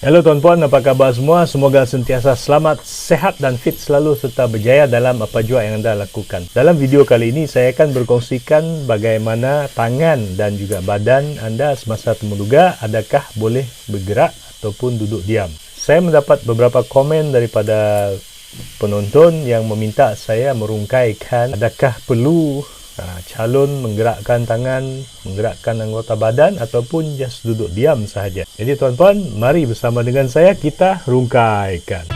Hello tuan-puan, apa khabar semua? Semoga sentiasa selamat, sehat dan fit selalu serta berjaya dalam apa jua yang anda lakukan. Dalam video kali ini, saya akan berkongsikan bagaimana tangan dan juga badan anda semasa temuduga adakah boleh bergerak ataupun duduk diam. Saya mendapat beberapa komen daripada penonton yang meminta saya merungkaikan adakah perlu calon menggerakkan tangan, menggerakkan anggota badan ataupun just duduk diam sahaja. Jadi tuan-tuan, mari bersama dengan saya kita rungkaikan.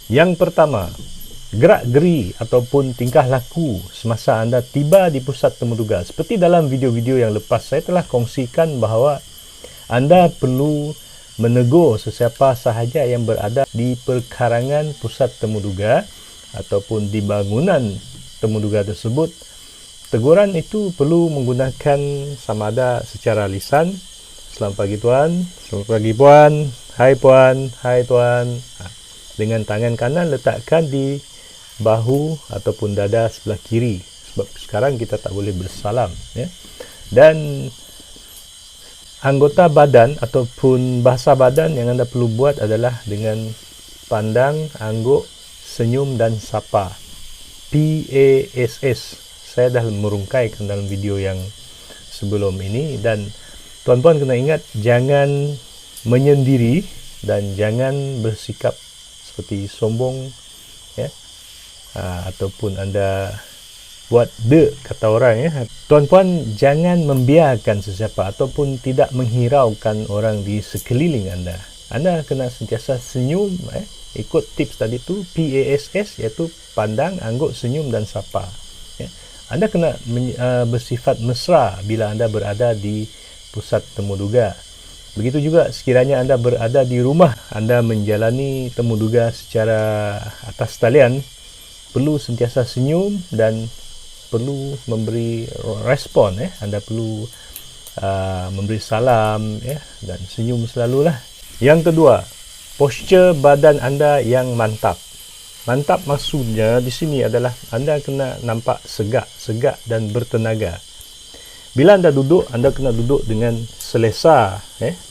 Yang pertama, gerak-geri ataupun tingkah laku semasa anda tiba di pusat temuduga. Seperti dalam video-video yang lepas, saya telah kongsikan bahawa anda perlu menegur sesiapa sahaja yang berada di perkarangan pusat temuduga ataupun di bangunan temuduga tersebut. Teguran itu perlu menggunakan sama ada secara lisan, selamat pagi tuan, selamat pagi puan, hai tuan. Dengan tangan kanan letakkan di bahu ataupun dada sebelah kiri, sebab sekarang kita tak boleh bersalam, ya. Dan anggota badan ataupun bahasa badan yang anda perlu buat adalah dengan pandang, angguk, senyum dan sapa, PASS. Saya dah merungkaikan dalam video yang sebelum ini, dan tuan-puan kena ingat jangan menyendiri dan jangan bersikap seperti sombong, ya. Ataupun anda buat kata orang, ya. Tuan-puan jangan membiarkan sesiapa ataupun tidak menghiraukan orang di sekeliling anda. Anda kena sentiasa senyum, ikut tips tadi tu, PASS, iaitu pandang, angguk, senyum dan sapa, ya. Anda kena bersifat mesra bila anda berada di pusat temuduga. Begitu juga sekiranya anda berada di rumah, anda menjalani temuduga secara atas talian, perlu sentiasa senyum dan perlu memberi respon, anda perlu memberi salam, dan senyum selalulah. Yang kedua, postur badan anda yang mantap. Mantap maksudnya di sini adalah anda kena nampak segak dan bertenaga. Bila anda duduk, anda kena duduk dengan selesa,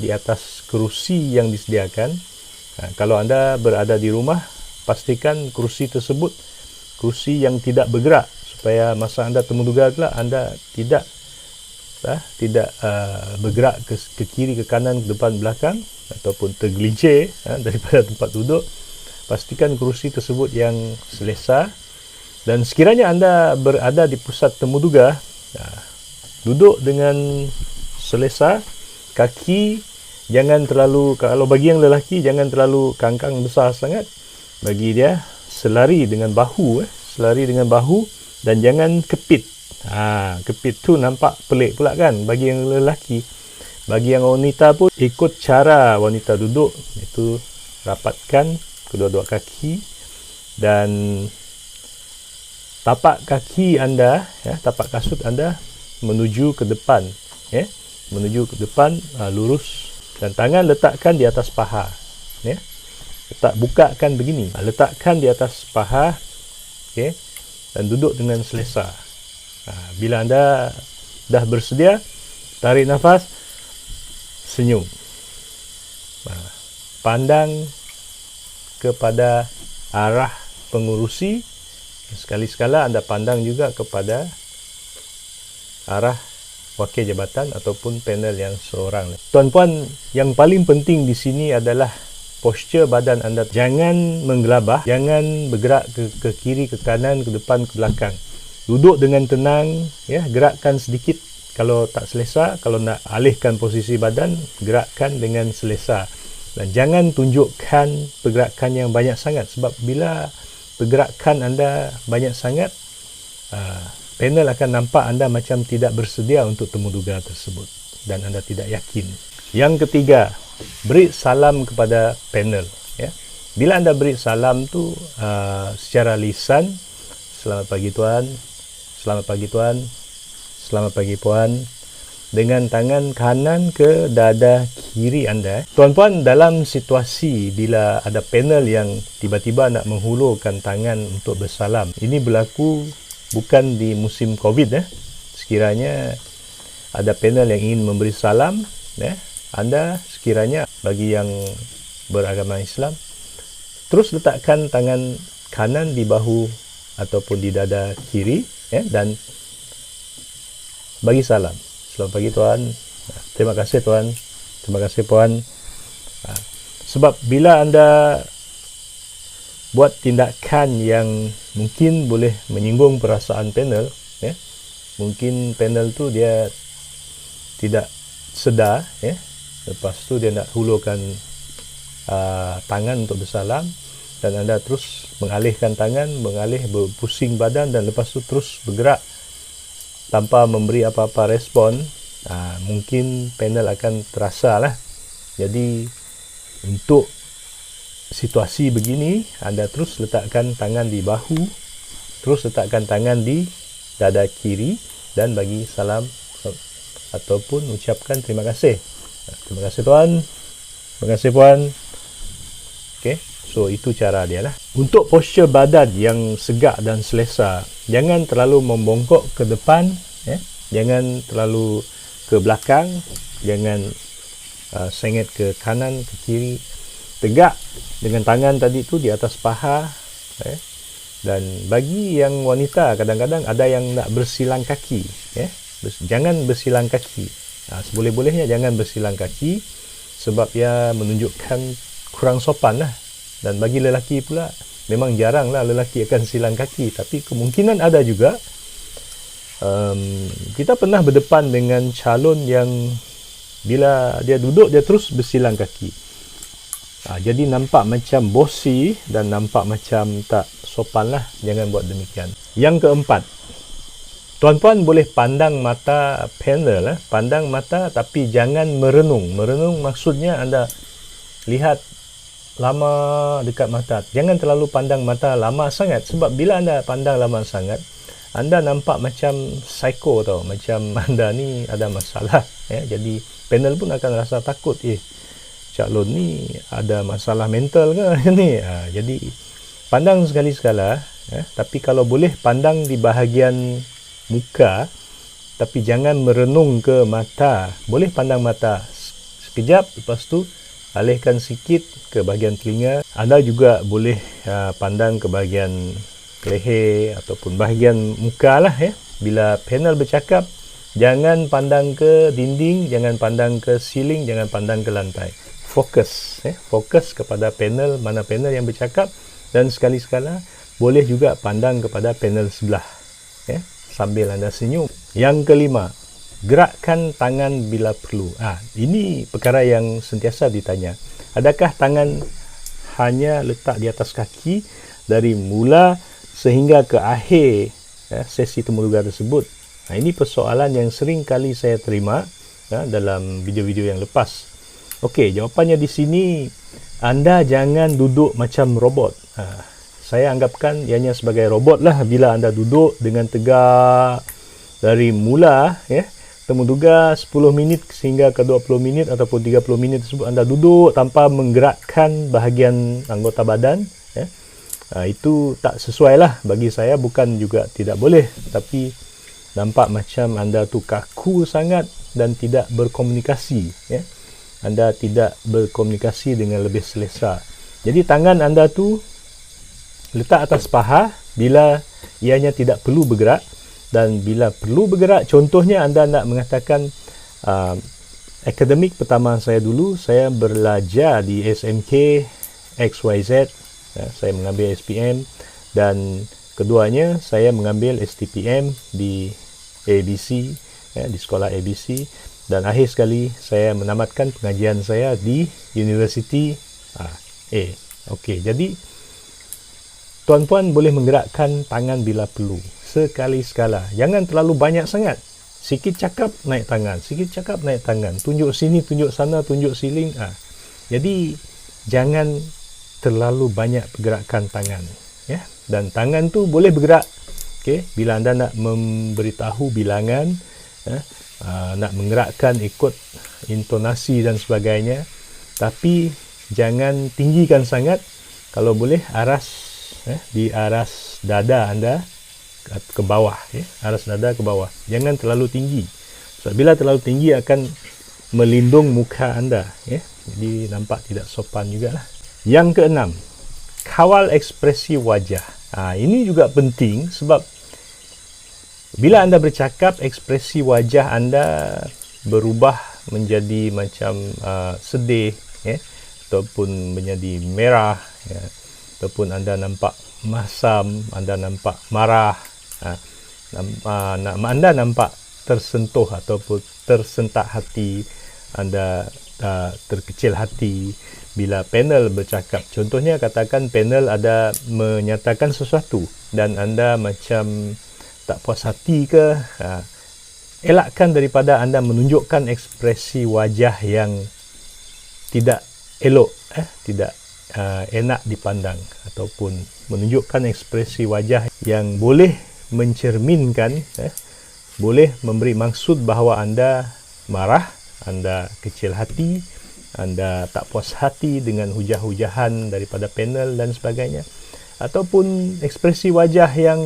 di atas kerusi yang disediakan. Kalau anda berada di rumah, pastikan kerusi tersebut kerusi yang tidak bergerak, supaya masa anda temuduga itulah anda tidak bergerak ke kiri, ke kanan, ke depan, belakang ataupun tergelincir daripada tempat duduk. Pastikan kerusi tersebut yang selesa. Dan sekiranya anda berada di pusat temuduga, duduk dengan selesa, kaki jangan terlalu, kalau bagi yang lelaki jangan terlalu kangkang besar sangat, bagi dia selari dengan bahu, dan jangan kepit. Kepit tu nampak pelik pula kan bagi yang lelaki. Bagi yang wanita pun ikut cara wanita duduk, itu rapatkan kedua-dua kaki dan tapak kaki anda, tapak kasut anda menuju ke depan, lurus, dan tangan letakkan di atas paha, bukakan begini, letakkan di atas paha, dan duduk dengan selesa. Bila anda dah bersedia, tarik nafas, senyum, pandang kepada arah pengurusi, sekali-sekala anda pandang juga kepada arah wakil jabatan ataupun panel yang seorang. Tuan-puan, yang paling penting di sini adalah postur badan anda. Jangan menggelabah, jangan bergerak ke kiri, ke kanan, ke depan, ke belakang. Duduk dengan tenang, gerakkan sedikit kalau tak selesa. Kalau nak alihkan posisi badan, gerakkan dengan selesa. Dan jangan tunjukkan pergerakan yang banyak sangat, sebab bila pergerakan anda banyak sangat, panel akan nampak anda macam tidak bersedia untuk temuduga tersebut dan anda tidak yakin. Yang ketiga, beri salam kepada panel, Bila anda beri salam tu secara lisan, selamat pagi tuan, selamat pagi tuan, selamat pagi puan, dengan tangan kanan ke dada kiri anda. Tuan-puan, dalam situasi bila ada panel yang tiba-tiba nak menghulurkan tangan untuk bersalam, ini berlaku bukan di musim COVID. Sekiranya ada panel yang ingin memberi salam, anda sekiranya bagi yang beragama Islam, terus letakkan tangan kanan di bahu ataupun di dada kiri, dan bagi salam. Selamat pagi tuan. Terima kasih tuan. Terima kasih puan. Sebab bila anda buat tindakan yang mungkin boleh menyinggung perasaan panel, mungkin panel tu dia tidak sedar, lepas tu dia nak hulurkan tangan untuk bersalam, dan anda terus mengalihkan tangan, berpusing badan, dan lepas tu terus bergerak tanpa memberi apa-apa respon, mungkin panel akan terasa lah. Jadi untuk situasi begini, anda terus letakkan tangan di bahu, terus letakkan tangan di dada kiri, dan bagi salam ataupun ucapkan terima kasih. Terima kasih tuan, terima kasih puan. Okey, so itu cara dia lah. Untuk posture badan yang segak dan selesa, jangan terlalu membongkok ke depan, jangan terlalu ke belakang, jangan sengit ke kanan, ke kiri. Tegak dengan tangan tadi tu di atas paha, dan bagi yang wanita, kadang-kadang ada yang nak bersilang kaki, jangan bersilang kaki. Seboleh-bolehnya jangan bersilang kaki, sebab ia menunjukkan kurang sopan lah. Dan bagi lelaki pula, memang jarang lah lelaki akan silang kaki, tapi kemungkinan ada juga. Kita pernah berdepan dengan calon yang bila dia duduk, dia terus bersilang kaki. Jadi nampak macam bossy dan nampak macam tak sopan lah. Jangan buat demikian. Yang keempat, tuan-puan boleh pandang mata panel, pandang mata, tapi jangan merenung. Merenung maksudnya anda lihat lama dekat mata. Jangan terlalu pandang mata lama sangat, sebab bila anda pandang lama sangat, anda nampak macam psycho tau, macam anda ni ada masalah. Jadi panel pun akan rasa takut, calon ni ada masalah mental ke ni. Jadi pandang sekali-sekala, tapi kalau boleh pandang di bahagian muka, tapi jangan merenung ke mata. Boleh pandang mata sekejap, lepas tu alihkan sikit ke bahagian telinga. Anda juga boleh pandang ke bahagian leher ataupun bahagian muka lah. Bila panel bercakap, jangan pandang ke dinding, jangan pandang ke ceiling, jangan pandang ke lantai. Fokus, fokus kepada panel, mana panel yang bercakap, dan sekali-sekala boleh juga pandang kepada panel sebelah, sambil anda senyum. Yang kelima, gerakkan tangan bila perlu. Ini perkara yang sentiasa ditanya. Adakah tangan hanya letak di atas kaki dari mula sehingga ke akhir sesi temuduga tersebut? Ini persoalan yang sering kali saya terima dalam video-video yang lepas. Okey, jawapannya di sini, anda jangan duduk macam robot. Saya anggapkan ianya sebagai robot lah bila anda duduk dengan tegak dari mula, temuduga 10 minit sehingga ke 20 minit ataupun 30 minit tersebut anda duduk tanpa menggerakkan bahagian anggota badan. Itu tak sesuai lah bagi saya. Bukan juga tidak boleh, tapi nampak macam anda tu kaku sangat dan tidak berkomunikasi. Anda tidak berkomunikasi dengan lebih selesa. Jadi tangan anda tu letak atas paha bila ianya tidak perlu bergerak, dan bila perlu bergerak, contohnya anda nak mengatakan akademik pertama saya dulu, saya belajar di SMK XYZ, saya mengambil SPM, dan keduanya saya mengambil STPM di ABC, di sekolah ABC, dan akhir sekali saya menamatkan pengajian saya di University A. Okey, jadi tuan-puan boleh menggerakkan tangan bila perlu, sekali-sekala. Jangan terlalu banyak sangat. Sikit cakap, naik tangan. Sikit cakap, naik tangan. Tunjuk sini, tunjuk sana, tunjuk siling. Jadi jangan terlalu banyak pergerakan tangan. Dan tangan tu boleh bergerak. Bila anda nak memberitahu bilangan, nak menggerakkan ikut intonasi dan sebagainya, tapi jangan tinggikan sangat. Kalau boleh di aras dada anda ke bawah, aras dada ke bawah, jangan terlalu tinggi. Sebab bila terlalu tinggi akan melindung muka anda, jadi nampak tidak sopan jugalah. Yang keenam, kawal ekspresi wajah. Ini juga penting sebab bila anda bercakap, ekspresi wajah anda berubah menjadi macam sedih, ataupun menjadi merah, ataupun anda nampak masam, anda nampak marah, anda nampak tersentuh ataupun tersentak hati, anda terkecil hati bila panel bercakap. Contohnya, katakan panel ada menyatakan sesuatu dan anda macam tak puas hati ke, elakkan daripada anda menunjukkan ekspresi wajah yang tidak elok, tidak enak dipandang, ataupun menunjukkan ekspresi wajah yang boleh mencerminkan, boleh memberi maksud bahawa anda marah, anda kecil hati, anda tak puas hati dengan hujah-hujahan daripada panel dan sebagainya. Ataupun ekspresi wajah yang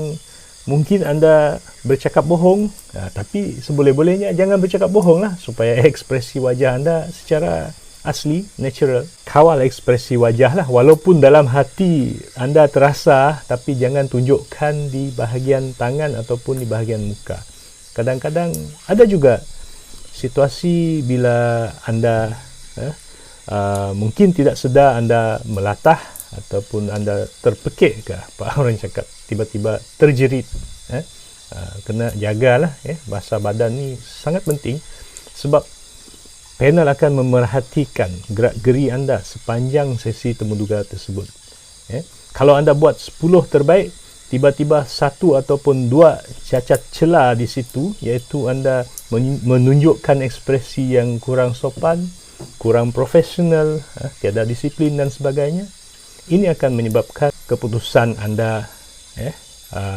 mungkin anda bercakap bohong, tapi seboleh-bolehnya jangan bercakap bohong lah, supaya ekspresi wajah anda secara asli, natural. Kawal ekspresi wajah lah, walaupun dalam hati anda terasa, tapi jangan tunjukkan di bahagian tangan ataupun di bahagian muka. Kadang-kadang ada juga situasi bila anda mungkin tidak sedar anda melatah ataupun anda terpekik ke, apa orang cakap, tiba-tiba terjerit. Kena jagalah, bahasa badan ni sangat penting sebab panel akan memerhatikan gerak-geri anda sepanjang sesi temuduga tersebut. Kalau anda buat 10 terbaik, tiba-tiba 1 ataupun 2 cacat celah di situ, iaitu anda menunjukkan ekspresi yang kurang sopan, kurang profesional, tiada disiplin dan sebagainya, ini akan menyebabkan keputusan anda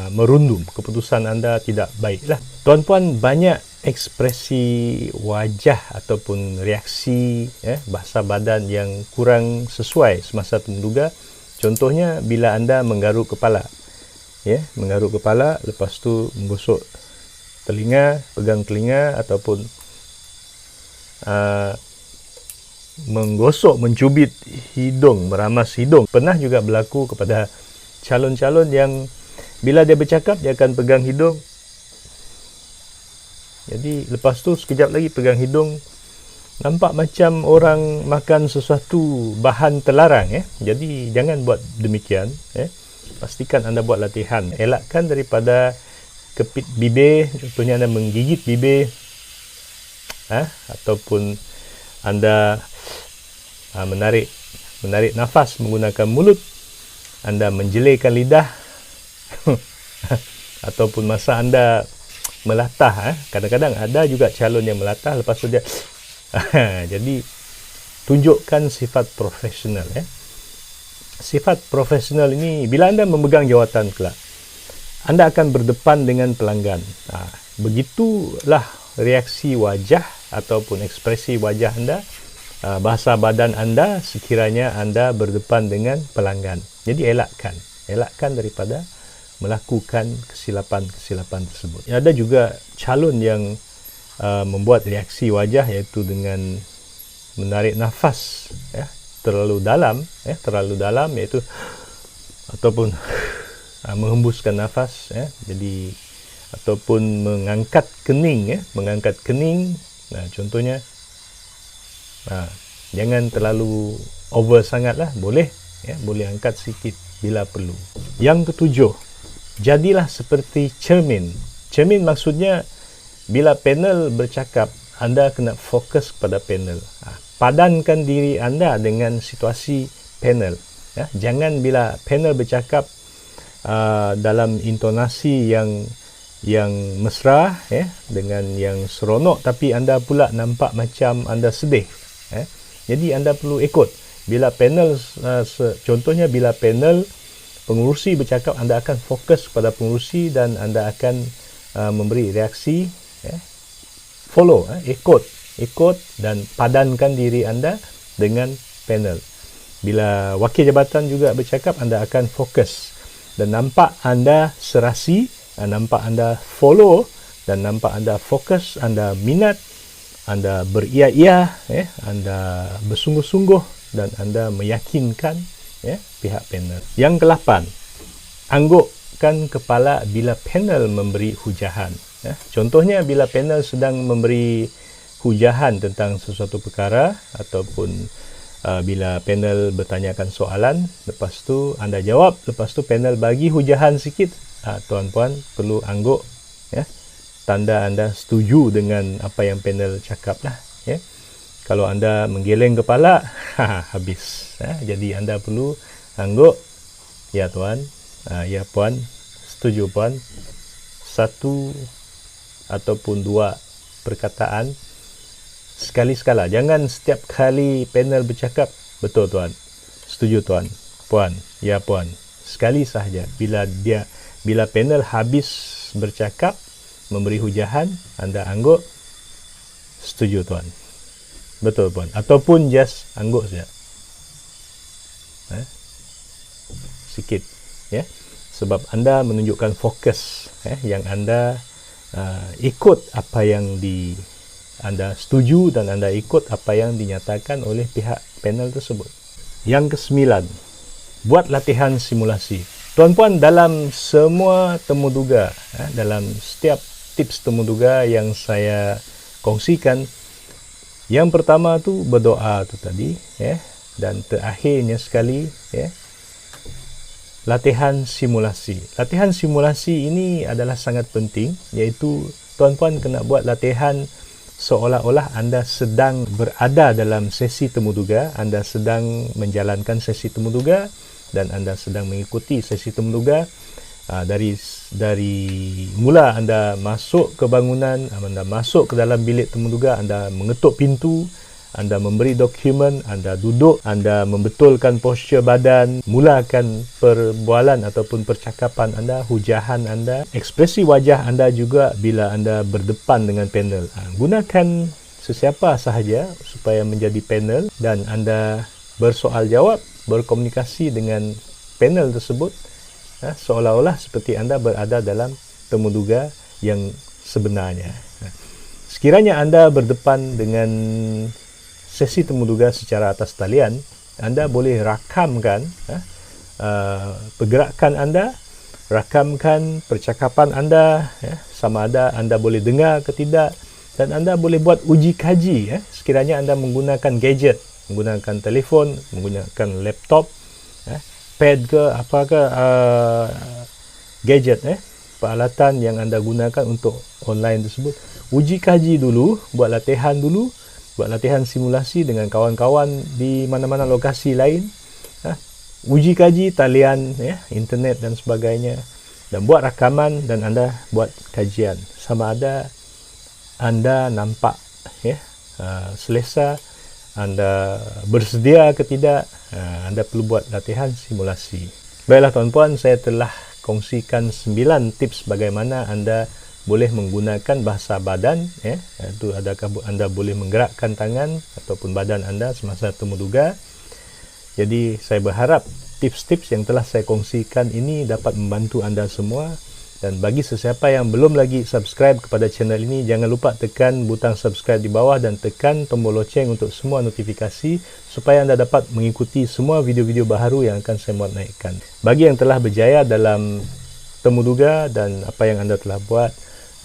merundum, keputusan anda tidak baiklah. Tuan-puan, banyak ekspresi wajah ataupun reaksi bahasa badan yang kurang sesuai semasa temuduga. Contohnya, bila anda menggaruk kepala, menggaruk kepala, lepas tu menggosok telinga, pegang telinga, ataupun menggosok, mencubit hidung, meramas hidung. Pernah juga berlaku kepada calon-calon yang bila dia bercakap, dia akan pegang hidung, jadi lepas tu sekejap lagi pegang hidung, nampak macam orang makan sesuatu bahan terlarang. Jadi jangan buat demikian. Pastikan anda buat latihan. Elakkan daripada kepit bibir, contohnya anda menggigit bibir, ataupun anda menarik nafas menggunakan mulut, anda menjelirkan lidah ataupun masa anda melatah. Kadang-kadang ada juga calon yang melatah, lepas tu dia jadi tunjukkan sifat profesional. Sifat profesional ini, bila anda memegang jawatan kelak, anda akan berdepan dengan pelanggan. Begitulah reaksi wajah ataupun ekspresi wajah anda, bahasa badan anda sekiranya anda berdepan dengan pelanggan. Jadi elakkan daripada melakukan kesilapan-kesilapan tersebut. Ada juga calon yang membuat reaksi wajah, iaitu dengan menarik nafas terlalu dalam, iaitu ataupun menghembuskan nafas, jadi ataupun mengangkat kening. Contohnya, jangan terlalu over sangatlah, boleh angkat sikit bila perlu. Yang ketujuh, jadilah seperti cermin. Cermin maksudnya, bila panel bercakap, anda kena fokus kepada panel. Padankan diri anda dengan situasi panel. Jangan bila panel bercakap dalam intonasi yang mesra, dengan yang seronok, tapi anda pula nampak macam anda sedih. Jadi anda perlu ikut. Bila panel, contohnya bila panel pengurusi bercakap, anda akan fokus kepada pengurusi dan anda akan memberi reaksi follow, ikut dan padankan diri anda dengan panel. Bila wakil jabatan juga bercakap, anda akan fokus dan nampak anda serasi, nampak anda follow dan nampak anda fokus, anda minat, anda beria-ia, anda bersungguh-sungguh dan anda meyakinkan pihak panel. Yang ke-8, anggukkan kepala bila panel memberi hujahan. Contohnya bila panel sedang memberi hujahan tentang sesuatu perkara, ataupun bila panel bertanyakan soalan, lepas tu anda jawab, lepas tu panel bagi hujahan sikit, tuan-puan perlu angguk, tanda anda setuju dengan apa yang panel cakap lah. Kalau anda menggeleng kepala, habis. Jadi anda perlu angguk, ya tuan, ya puan, setuju puan, satu ataupun dua perkataan sekali-sekala. Jangan setiap kali panel bercakap, betul tuan, setuju tuan, puan, ya puan. Sekali sahaja. Bila panel habis bercakap, memberi hujahan, anda angguk, setuju tuan, betul puan, ataupun just angguk saja. Sikit, sebab anda menunjukkan fokus, yang anda ikut apa yang anda setuju dan anda ikut apa yang dinyatakan oleh pihak panel tersebut. Yang ke-9, buat latihan simulasi. Tuan-puan, dalam semua temuduga, dalam setiap tips temuduga yang saya kongsikan, yang pertama tu berdoa tu tadi, dan terakhirnya sekali, latihan simulasi. Latihan simulasi ini adalah sangat penting, iaitu tuan-puan kena buat latihan seolah-olah anda sedang berada dalam sesi temuduga, anda sedang menjalankan sesi temuduga dan anda sedang mengikuti sesi temuduga. Dari mula anda masuk ke bangunan, anda masuk ke dalam bilik temuduga, anda mengetuk pintu, anda memberi dokumen, anda duduk, anda membetulkan postur badan, mulakan perbualan ataupun percakapan anda, hujahan anda, ekspresi wajah anda juga bila anda berdepan dengan panel. Gunakan sesiapa sahaja supaya menjadi panel dan anda bersoal jawab, berkomunikasi dengan panel tersebut, seolah-olah seperti anda berada dalam temuduga yang sebenarnya. Sekiranya anda berdepan dengan sesi temuduga secara atas talian, anda boleh rakamkan pergerakan anda, rakamkan percakapan anda, sama ada anda boleh dengar ke tidak, dan anda boleh buat uji kaji sekiranya anda menggunakan gadget, menggunakan telefon, menggunakan laptop, pad ke apakah gadget, peralatan yang anda gunakan untuk online tersebut. Uji kaji dulu, buat latihan dulu, buat latihan simulasi dengan kawan-kawan di mana-mana lokasi lain, uji kaji talian, internet dan sebagainya, dan buat rakaman dan anda buat kajian. Sama ada anda nampak selesa, anda bersedia ke tidak, anda perlu buat latihan simulasi. Baiklah tuan-puan, saya telah kongsikan 9 tips bagaimana anda boleh menggunakan bahasa badan, itu adakah anda boleh menggerakkan tangan ataupun badan anda semasa temuduga. Jadi saya berharap tips-tips yang telah saya kongsikan ini dapat membantu anda semua. Dan bagi sesiapa yang belum lagi subscribe kepada channel ini, jangan lupa tekan butang subscribe di bawah dan tekan tombol loceng untuk semua notifikasi supaya anda dapat mengikuti semua video-video baru yang akan saya muat naikkan. Bagi yang telah berjaya dalam temuduga dan apa yang anda telah buat,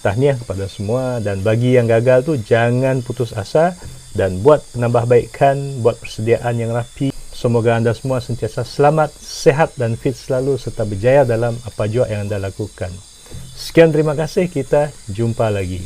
tahniah kepada semua. Dan bagi yang gagal tu, jangan putus asa dan buat penambahbaikan, buat persediaan yang rapi. Semoga anda semua sentiasa selamat, sehat dan fit selalu serta berjaya dalam apa jua yang anda lakukan. Sekian, terima kasih, kita jumpa lagi.